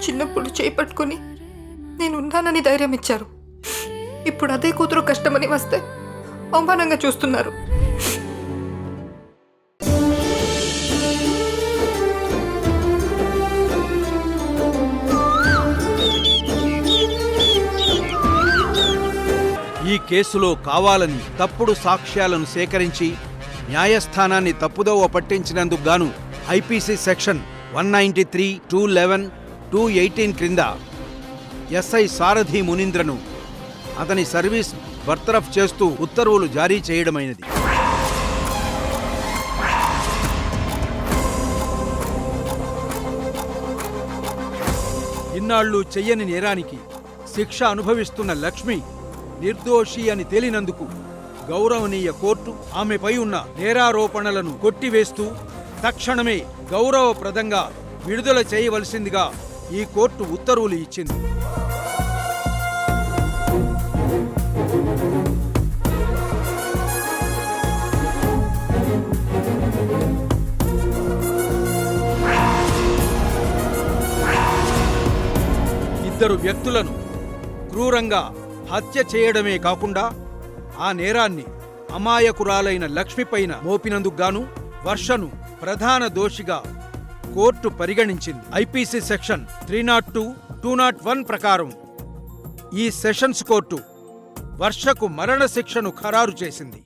చిన్నప్పుడు చేపట్టుకుని నేను ఉన్నానని ధైర్యం ఇచ్చారు. ఇప్పుడు అదే కూతురు కష్టమని వస్తే అవమానంగా చూస్తున్నారు. ఈ కేసులో కావాలని తప్పుడు సాక్ష్యాలను సేకరించి న్యాయస్థానాన్ని తప్పుదోవ పట్టించినందుకు గాను ఐపీసీ సెక్షన్ 193, 211, 218 క్రింద ఎస్ఐ సారథి మునీంద్రను అతని సర్వీస్ బర్తరఫ్ చేస్తూ ఉత్తర్వులు జారీ చేయడమైనది. ఇన్నాళ్లు చెయ్యని నేరానికి శిక్ష అనుభవిస్తున్న లక్ష్మి నిర్దోషి అని తేలినందుకు గౌరవనీయ కోర్టు ఆమెపై ఉన్న నేరారోపణలను కొట్టివేస్తూ తక్షణమే గౌరవప్రదంగా విడుదల చేయవలసిందిగా ఈ కోర్టు ఉత్తర్వులు ఇచ్చింది. ఇద్దరు వ్యక్తులను క్రూరంగా హత్య చేయడమే కాకుండా ఆ నేరాన్ని అమాయకురాలైన లక్ష్మిపైన మోపినందుకు గాను వర్షను ప్రధాన దోషిగా కోర్టు పరిగణించింది. ఐపీసీ సెక్షన్ 302, 201 ప్రకారం ఈ సెషన్స్ కోర్టు వర్షకు మరణశిక్షను ఖరారు చేసింది.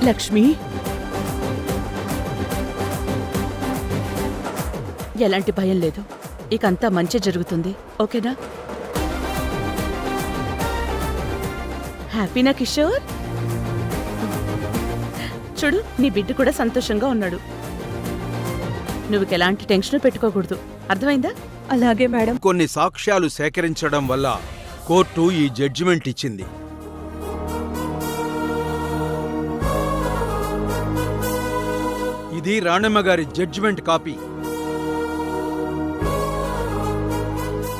లక్ష్మి, ఎలాంటి భయం లేదు. ఇకంతా మంచి జరుగుతుంది. ఓకేనా? హ్యాపీనా కిషోర్? చూడు, నీ బిడ్డ కూడా సంతోషంగా ఉన్నాడు. నువ్వు ఎలాంటి టెన్షన్ పెట్టుకోకూడదు. అర్థమైందా? అలాగే మేడం. కొన్ని సాక్ష్యాలు సేకరించడం వల్ల కోర్టు ఈ జడ్జిమెంట్ ఇచ్చింది. ఇది రాణమ్మ గారి జడ్జిమెంట్ కాపీ.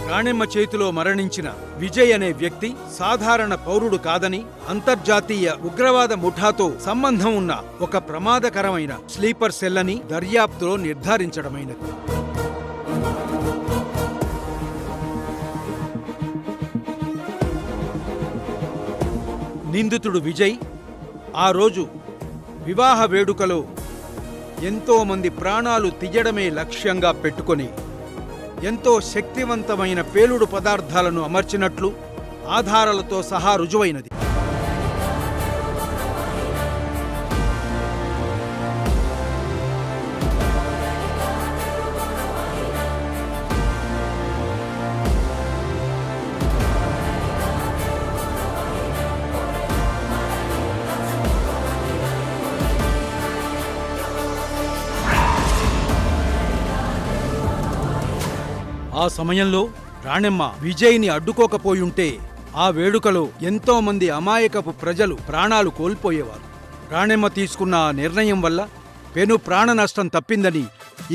రాణమ్మ చేతిలో మరణించిన విజయ్ అనే వ్యక్తి సాధారణ పౌరుడు కాదని, అంతర్జాతీయ ఉగ్రవాద ముఠాతో సంబంధం ఉన్న ఒక ప్రమాదకరమైన స్లీపర్ సెల్ అని దర్యాప్తులో నిర్ధారించడమైనది. నిందితుడు విజయ్ ఆ రోజు వివాహ వేడుకలో ఎంతో మంది ప్రాణాలు తీయడమే లక్ష్యంగా పెట్టుకొని ఎంతో శక్తివంతమైన పేలుడు పదార్థాలను అమర్చినట్లు ఆధారాలతో సహా రుజువైనది. ఆ సమయంలో రాణమ్మ విజయ్ని అడ్డుకోకపోయుంటే ఆ వేడుకలో ఎంతో మంది అమాయకపు ప్రజలు ప్రాణాలు కోల్పోయేవారు. రాణమ్మ తీసుకున్న ఆ నిర్ణయం వల్ల పెను ప్రాణ నష్టం తప్పిందని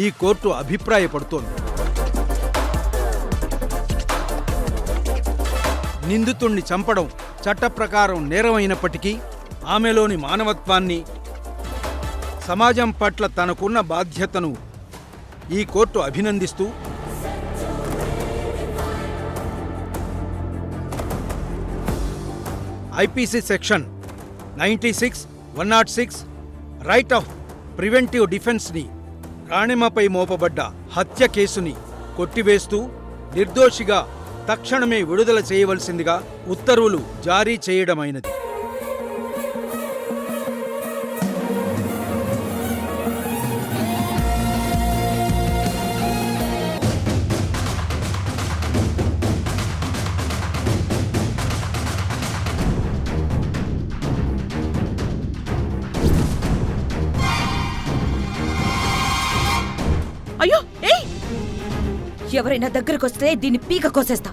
ఈ కోర్టు అభిప్రాయపడుతోంది. నిందితుణ్ణి చంపడం చట్టప్రకారం నేరమైనప్పటికీ ఆమెలోని మానవత్వాన్ని, సమాజం పట్ల తనకున్న బాధ్యతను ఈ కోర్టు అభినందిస్తూ IPC section 96, 106 right of preventive డిఫెన్స్ని రాణిమపై మోపబడ్డ హత్య కేసుని కొట్టివేస్తూ నిర్దోషిగా తక్షణమే విడుదల చేయవలసిందిగా ఉత్తర్వులు జారీ చేయడమైనది. ఎవరైనా దగ్గరకు వస్తే దీన్ని పీక కోసేస్తా.